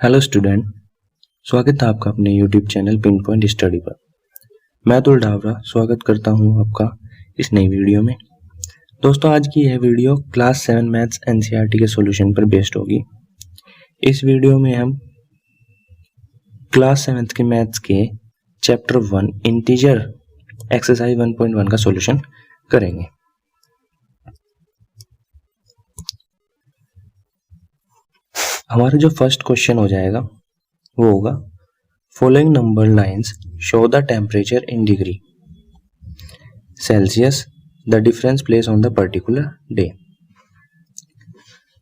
Hello student, स्वागत है आपका अपने YouTube channel pin point study पर। मैं अतुल ढाबरा स्वागत करता हूं आपका इस नई वीडियो में। दोस्तों, आज की यह वीडियो क्लास 7 मैथ्स एनसीईआरटी के सॉल्यूशन पर बेस्ड होगी। इस वीडियो में हम क्लास 7 के मैथ्स के चैप्टर 1 इंटीजर एक्सरसाइज 1.1 का सॉल्यूशन करेंगे। हमारा जो फर्स्ट क्वेश्चन हो जाएगा वो होगा, following number lines show the temperature in degree Celsius the difference place on the particular day.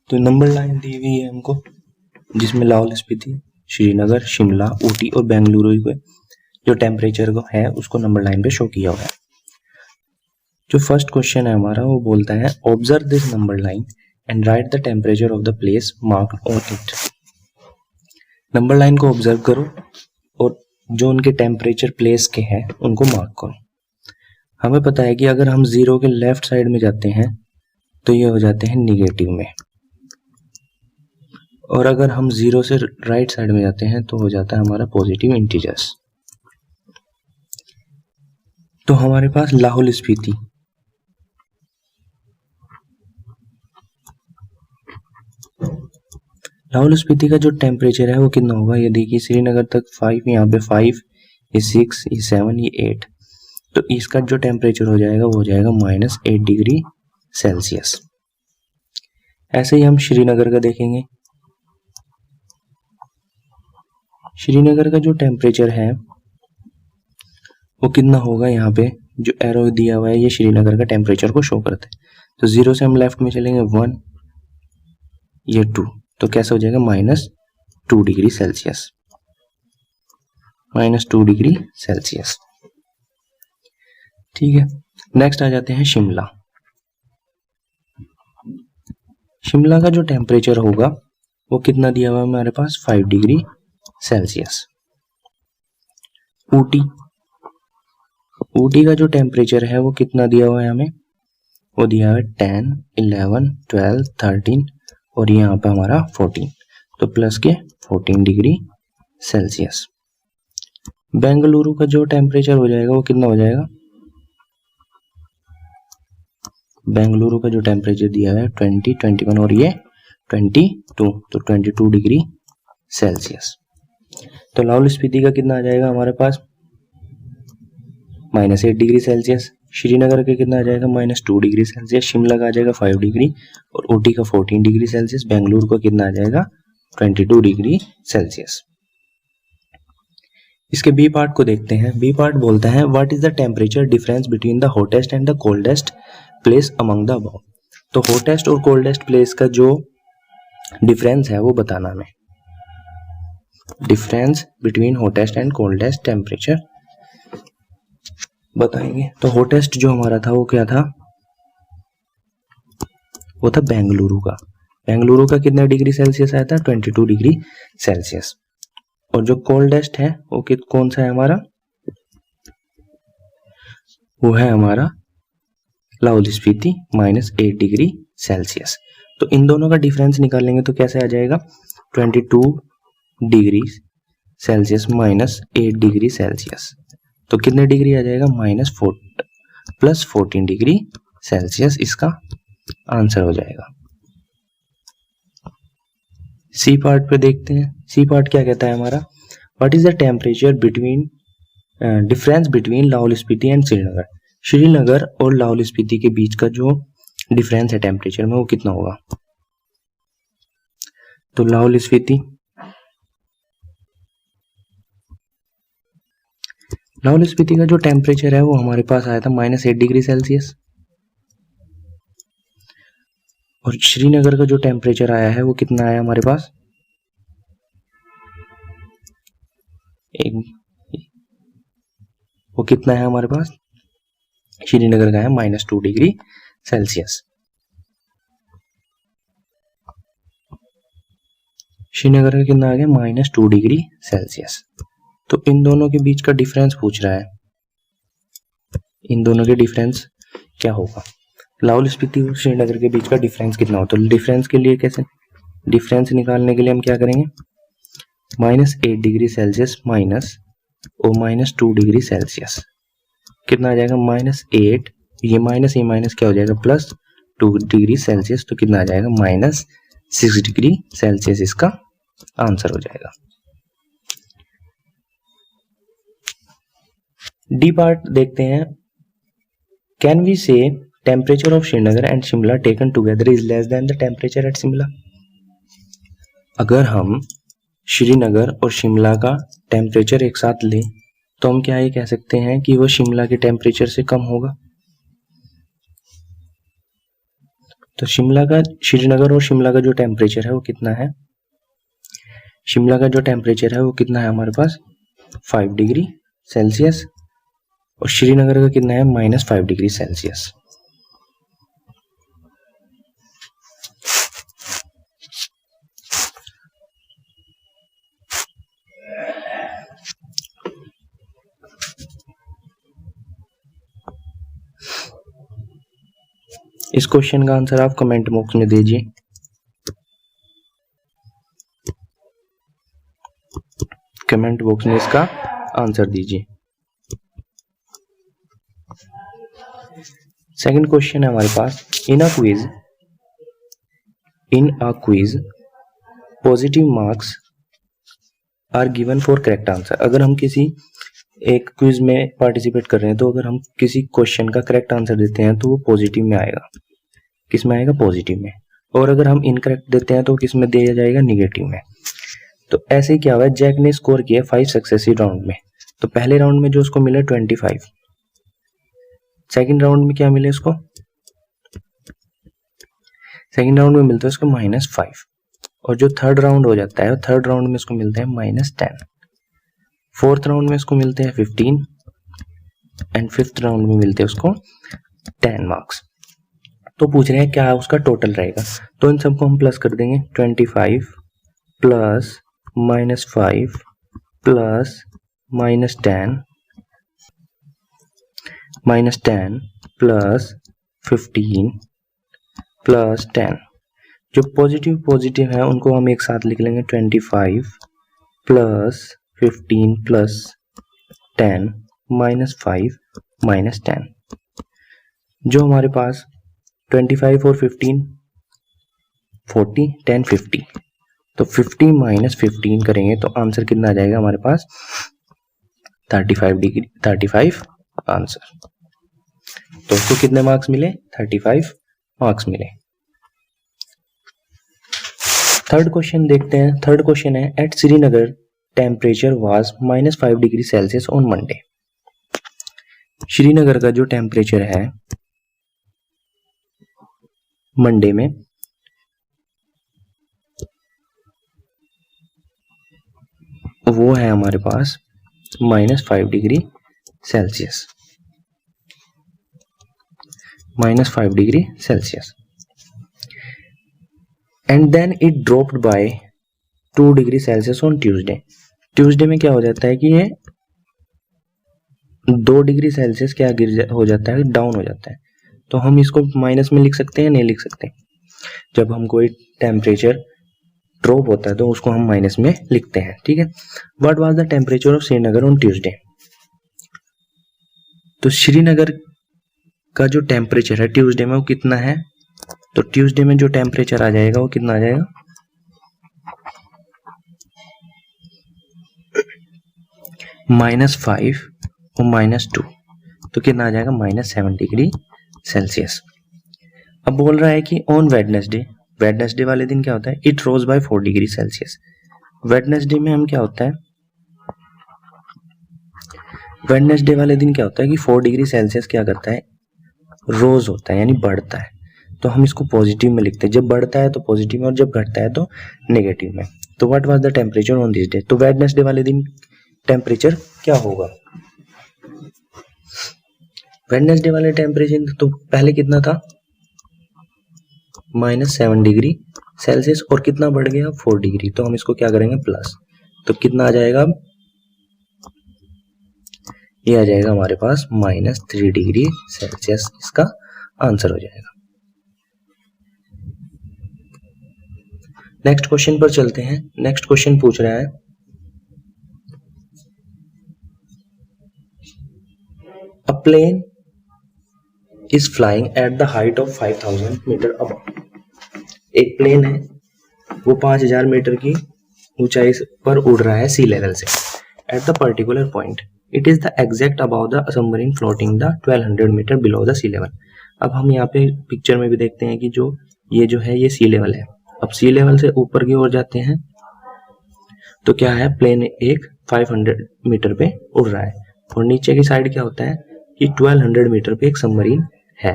तो नंबर लाइन दी हुई है हमको, जिसमें लाहौल स्पीति, श्रीनगर, शिमला, ऊटी और बेंगलुरु के जो टेम्परेचर को है उसको नंबर लाइन पे शो किया हुआ है। जो फर्स्ट क्वेश्चन है हमारा वो बोलता है, observe this number line and right the temperature of the place marked on it. Number line को ऑब्जर्व करो और जो उनके टेम्परेचर प्लेस के हैं उनको मार्क करो। हमें पता है कि अगर हम जीरो के लेफ्ट साइड में जाते हैं तो ये हो जाते हैं निगेटिव में, और अगर हम जीरो से राइट साइड में जाते हैं तो हो जाता है हमारा पॉजिटिव इंटीजर्स। तो हमारे पास लाहौल स्पीति, लाहौल स्पीति का जो टेम्परेचर है वो कितना होगा, ये देखिए श्रीनगर तक 5, यहाँ पे 5, ये 6, ये 7, ये 8, तो इसका जो टेम्परेचर हो जाएगा वो हो जाएगा -8 डिग्री सेल्सियस। ऐसे ही हम श्रीनगर का देखेंगे। श्रीनगर का जो टेम्परेचर है वो कितना होगा, यहाँ पे जो एरो दिया हुआ है ये श्रीनगर का टेम्परेचर को शो करता है। तो जीरो से हम लेफ्ट में चलेंगे 1, ये 2, तो कैसे हो जाएगा -2 डिग्री सेल्सियस, -2 डिग्री सेल्सियस। ठीक है, नेक्स्ट आ जाते हैं शिमला। शिमला का जो टेम्परेचर होगा वो कितना दिया हुआ है हमारे पास, 5 डिग्री सेल्सियस। ऊटी का जो टेम्परेचर है वो कितना दिया हुआ है हमें, वो दिया है 10, 11, 12, 13 और यहाँ पे हमारा 14, तो प्लस के 14 डिग्री सेल्सियस। बेंगलुरु का जो टेम्परेचर हो जाएगा वो कितना हो जाएगा, बेंगलुरु का जो टेम्परेचर दिया है 20, 21 और ये 22, तो 22 डिग्री सेल्सियस। तो लाहौल स्पीति का कितना आ जाएगा हमारे पास, -8 डिग्री सेल्सियस। श्रीनगर का कितना आ जाएगा, -2 डिग्री सेल्सियस। शिमला का आ जाएगा 5 डिग्री और ऊटी का 14 डिग्री सेल्सियस। बेंगलुरु का कितना आ जाएगा, 22 डिग्री सेल्सियस। इसके बी पार्ट को देखते हैं। बी पार्ट बोलता है, what is the temperature difference between the hottest and the coldest place among the above. तो हॉटेस्ट और कोल्डेस्ट प्लेस का जो डिफरेंस है वो बताना हमें। Difference between hottest and coldest temperature बताएंगे। तो हॉटेस्ट जो हमारा था वो क्या था, वो था बेंगलुरु का। बेंगलुरु का कितना डिग्री सेल्सियस आया था, 22 डिग्री सेल्सियस। और जो कोल्डेस्ट है वो कौन सा है हमारा, वो है हमारा लाहौल स्पीति, -8 डिग्री सेल्सियस। तो इन दोनों का डिफरेंस निकालेंगे तो कैसे आ जाएगा, 22 डिग्री सेल्सियस -8 डिग्री सेल्सियस, तो कितने डिग्री आ जाएगा, +14 डिग्री सेल्सियस इसका आंसर हो जाएगा। सी पार्ट पे देखते हैं। सी पार्ट क्या कहता है हमारा, what is the temperature between difference between Lahaul Spiti and Srinagar. Srinagar और लाहौल स्पीति के बीच का जो डिफरेंस है टेम्परेचर में वो कितना होगा। तो लाहौल स्पीति, लाहौल स्पीति का जो टेम्परेचर है वो हमारे पास आया था -8 डिग्री सेल्सियस, और श्रीनगर का जो टेम्परेचर आया है वो कितना आया हमारे पास, वो कितना है हमारे पास, श्रीनगर का है -2 डिग्री सेल्सियस। श्रीनगर का कितना आ गया, -2 डिग्री सेल्सियस। तो इन दोनों के बीच का डिफरेंस पूछ रहा है, इन दोनों के डिफरेंस क्या होगा। लाहौल स्पीति और श्रीनगर के बीच का डिफरेंस कितना हो, तो डिफरेंस के लिए कैसे, डिफरेंस निकालने के लिए हम क्या करेंगे, -8 डिग्री सेल्सियस माइनस और -2 डिग्री सेल्सियस कितना आ जाएगा? -8, ये माइनस क्या हो जाएगा? +2 डिग्री सेल्सियस, तो कितना आ जाएगा? -6 डिग्री सेल्सियस इसका आंसर हो जाएगा। डी पार्ट देखते हैं। कैन वी से temperature of Srinagar and Shimla taken together is less than the temperature at Shimla. अगर हम श्रीनगर और शिमला का टेम्परेचर एक साथ लें तो हम क्या ये कह सकते हैं कि वो शिमला के टेम्परेचर से कम होगा। तो श्रीनगर और शिमला का जो टेम्परेचर है वो कितना है? शिमला का जो टेम्परेचर है वो कितना है हमारे पास? 5 डिग्री सेल्सियस, और श्रीनगर का कितना है? -5 डिग्री सेल्सियस। इस क्वेश्चन का आंसर आप कमेंट बॉक्स में दीजिए। कमेंट बॉक्स में इसका आंसर दीजिए। सेकंड क्वेश्चन है हमारे पास, in a quiz positive marks are given for correct answer. अगर हम किसी एक क्विज में पार्टिसिपेट कर रहे हैं तो अगर हम किसी क्वेश्चन का करेक्ट आंसर देते हैं तो वो पॉजिटिव में आएगा। किस में आएगा? पॉजिटिव में। और अगर हम इनकरेक्ट देते हैं तो किस में दिया जाएगा? निगेटिव में। तो ऐसे ही क्या हुआ, जैक ने स्कोर किया 5 सक्सेसिव राउंड में। तो पहले राउंड में जो उसको मिले 25, सेकंड राउंड में क्या मिले उसको? सेकंड राउंड में मिलता है उसको -5, और जो थर्ड राउंड हो जाता है थर्ड राउंड में उसको मिलता है -10, फोर्थ राउंड में उसको मिलते हैं 15 एंड फिफ्थ राउंड में मिलते हैं उसको 10 मार्क्स। तो पूछ रहे हैं क्या उसका टोटल रहेगा, तो इन सबको हम प्लस कर देंगे। 25 प्लस -5 प्लस -10 प्लस 15 प्लस 10। जो पॉजिटिव है उनको हम एक साथ लिख लेंगे। 25 प्लस 15 प्लस 10 -5 -10। जो हमारे पास 25 और 15 40, 10 50, तो 50 - 15 करेंगे तो आंसर कितना आ जाएगा हमारे पास? 35 आंसर। तो उसको कितने मार्क्स मिले? 35 मार्क्स मिले। थर्ड क्वेश्चन देखते हैं। थर्ड क्वेश्चन है, at Srinagar temperature was -5 degree Celsius on Monday. Srinagar का जो टेम्परेचर है मंडे में वो है हमारे पास -5 degree Celsius, -5 degree Celsius. And then it dropped by 2 degree Celsius on Tuesday. Tuesday में क्या हो जाता है कि ये 2 डिग्री सेल्सियस क्या हो जाता है? डाउन हो जाता है। तो हम इसको माइनस में लिख सकते हैं? नहीं लिख सकते। जब हम कोई टेम्परेचर ड्रॉप होता है तो उसको हम माइनस में लिखते हैं, ठीक है। What was the temperature of Srinagar on Tuesday. तो श्रीनगर का जो टेम्परेचर है ट्यूसडे में वो कितना है? तो ट्यूसडे में जो टेम्परेचर आ जाएगा वो कितना आ जाएगा? -5 और -2, तो कितना आ जाएगा? -7 डिग्री सेल्सियस। अब बोल रहा है कि ऑन वेडनेसडे वाले दिन क्या होता है? It rose by 4 degree Celsius. Wednesday में हम क्या होता है? वेडनेसडे वाले दिन क्या होता है कि 4 डिग्री सेल्सियस क्या करता है? रोज होता है, यानी बढ़ता है। तो हम इसको पॉजिटिव में लिखते हैं। जब बढ़ता है तो पॉजिटिव में और जब घटता है तो नेगेटिव में। तो what was the temperature on this day. तो वेडनेसडे वाले दिन टेम्परेचर क्या होगा? वेडनेसडे वाले टेम्परेचर तो पहले कितना था? -7 डिग्री सेल्सियस, और कितना बढ़ गया? 4 डिग्री। तो हम इसको क्या करेंगे? प्लस। तो कितना आ जाएगा? ये आ जाएगा हमारे पास -3 डिग्री सेल्सियस इसका आंसर हो जाएगा। नेक्स्ट क्वेश्चन पर चलते हैं। नेक्स्ट क्वेश्चन पूछ रहा है, a plane is flying at the height of 5000 metre above. एक प्लेन है वो 5000 मीटर की ऊंचाई पर उड़ रहा है सी लेवल से। At the particular point it is the exact about the submarine floating the 1200 metre below the sea level. अब हम यहाँ पे पिक्चर में भी देखते हैं कि जो है ये सी लेवल है। अब सी लेवल से ऊपर की ओर जाते हैं तो क्या है, प्लेन एक 500 मीटर पे उड़ रहा है और नीचे की साइड क्या होता है कि 1200 मीटर पे एक सबमरीन है।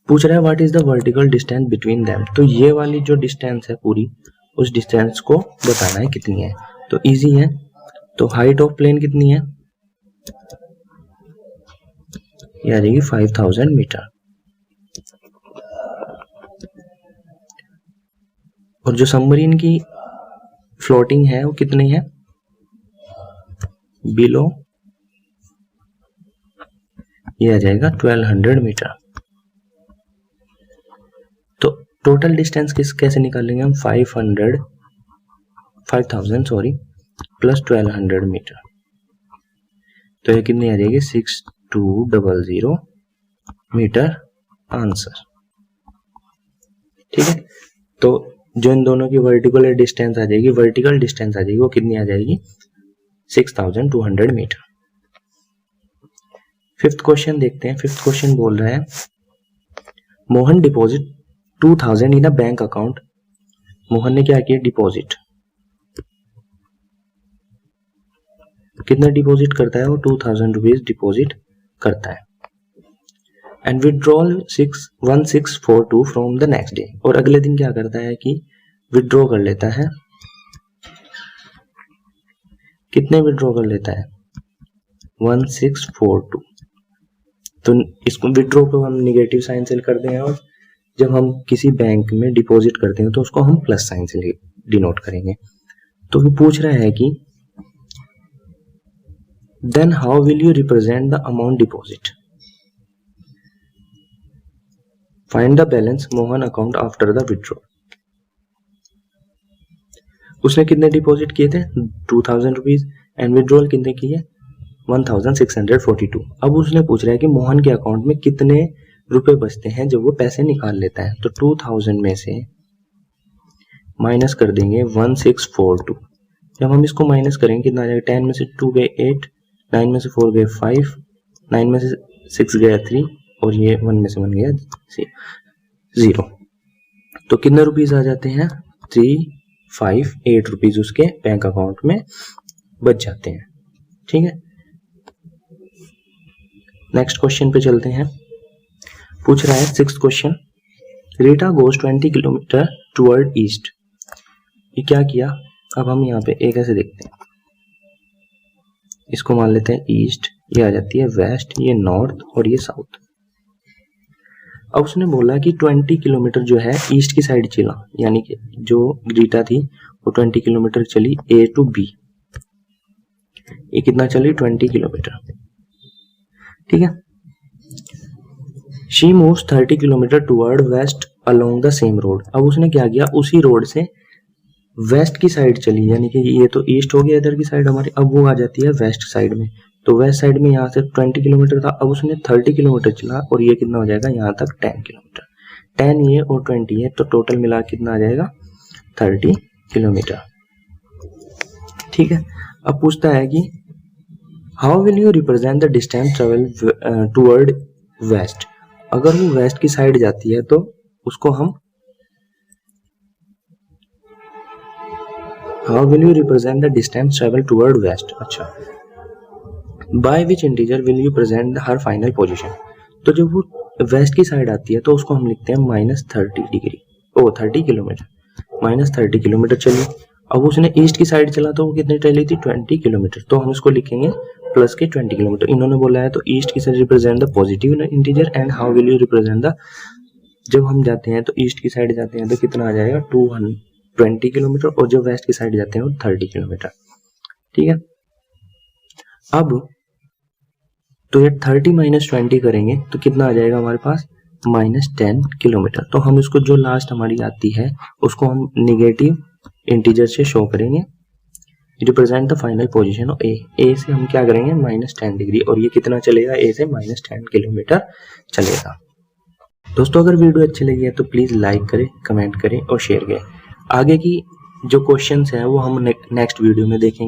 पूछ रहा है what is the vertical distance between them. तो ये वाली जो डिस्टेंस है पूरी, उस डिस्टेंस को बताना है कितनी है। तो इजी है, तो हाइट ऑफ प्लेन कितनी है, ये आ जाएगी 5000 मीटर। और जो सबमरीन की फ्लोटिंग है वो कितनी है, बिलो, ये आ जाएगा 1200 मीटर। तो टोटल डिस्टेंस कैसे निकालेंगे हम, 5000 प्लस 1200 मीटर, तो ये कितनी आ जाएगी 6200 मीटर आंसर। ठीक है, तो जो इन दोनों की वर्टिकल डिस्टेंस आ जाएगी वो कितनी आ जाएगी 6200 मीटर। फिफ्थ क्वेश्चन देखते हैं। फिफ्थ क्वेश्चन बोल रहा है Mohan deposit 2000 in a bank account. Mohan ने क्या किया, डिपॉजिट, कितना डिपॉजिट करता है वो 2000 रुपीज डिपॉजिट करता है। And withdrawal 1642 from the next day, और अगले दिन क्या करता है कि विड्रॉ कर लेता है। कितने विड्रॉ कर लेता है, 1642। तो इसको विड्रॉ को हम निगेटिव साइन से करते हैं और जब हम किसी बैंक में डिपॉजिट करते हैं तो उसको हम प्लस साइन से डिनोट करेंगे। तो वो पूछ रहा है कि then how will you represent the amount deposit, find the balance Mohan account after the withdraw. उसने कितने डिपॉजिट किए थे 2000 रुपीज एंड विड्रॉल कितने किए 1642। अब उसने पूछ रहा है कि मोहन के अकाउंट में कितने रुपए बचते हैं जब वो पैसे निकाल लेता है। तो 2000 में से माइनस कर देंगे 1642। जब हम इसको माइनस करेंगे कितना आ जाएगा, 10 में से 2 गए 8, 9 में से 4 गए 5, 9 में से 6 गया 3 और ये 1 में से 1 गया 0। तो कितने रुपीज आ जाते हैं 358 रुपीज उसके बैंक अकाउंट में बच जाते हैं। ठीक है, नेक्स्ट क्वेश्चन पे चलते हैं। पूछ रहा है sixth question, Rita goes 20 kilometre toward east. ये क्या किया, अब हम यहाँ पे एक ऐसे देखते हैं, इसको मान लेते हैं ईस्ट, ये आ जाती है वेस्ट, ये नॉर्थ और ये साउथ। अब उसने बोला कि 20 किलोमीटर जो है ईस्ट की साइड चला, यानी कि जो रीटा थी वो 20 किलोमीटर चली ए टू बी। ये कितना चली 20 किलोमीटर। ठीक है, she moves 30 kilometre toward west along the same road. अब उसने क्या किया, उसी रोड से वेस्ट की साइड चली, यानी कि ये तो ईस्ट हो गया इधर की साइड हमारी, अब वो आ जाती है वेस्ट साइड में। तो वेस्ट साइड में यहाँ से 20 किलोमीटर था, अब उसने 30 किलोमीटर चला और ये कितना हो जाएगा यहाँ तक 10 किलोमीटर। 10 ये और 20 ये, तो टोटल मिला कितना आ जाएगा 30 किलोमीटर। ठीक है, अब पूछता है कि how will you represent the distance travel toward west. अगर वो वेस्ट की साइड जाती है तो उसको हम how will you represent the distance travel toward west. अच्छा, by which integer will you present her final position. तो जब वो वेस्ट की साइड आती है तो उसको हम लिखते हैं -30 डिग्री, 30 किलोमीटर, -30 किलोमीटर चली। अब उसने ईस्ट की साइड चला तो वो कितनी चली थी 20 किलोमीटर, तो हम इसको लिखेंगे प्लस के 20 किलोमीटर। इन्होंने बोला है तो ईस्ट की side represent the positive integer and how will you represent the, जब हम जाते हैं तो ईस्ट की साइड जाते हैं तो कितना आ जाएगा 220 किलोमीटर और जब वेस्ट की साइड जाते हैं वो 30 किलोमीटर। ठीक है, अब तो ये 30 - 20 करेंगे तो कितना आ जाएगा हमारे पास -10 किलोमीटर। तो हम इसको जो लास्ट हमारी आती है उसको हम निगेटिव इंटीजर से शो करेंगे, represent the final position of A से हम क्या करेंगे -10 डिग्री, और ये कितना चलेगा, ए से -10 किलोमीटर चलेगा। दोस्तों अगर वीडियो अच्छी लगी है तो प्लीज लाइक करें, कमेंट करें और शेयर करें। आगे की जो क्वेश्चंस हैं वो हम नेक्स्ट वीडियो में देखेंगे।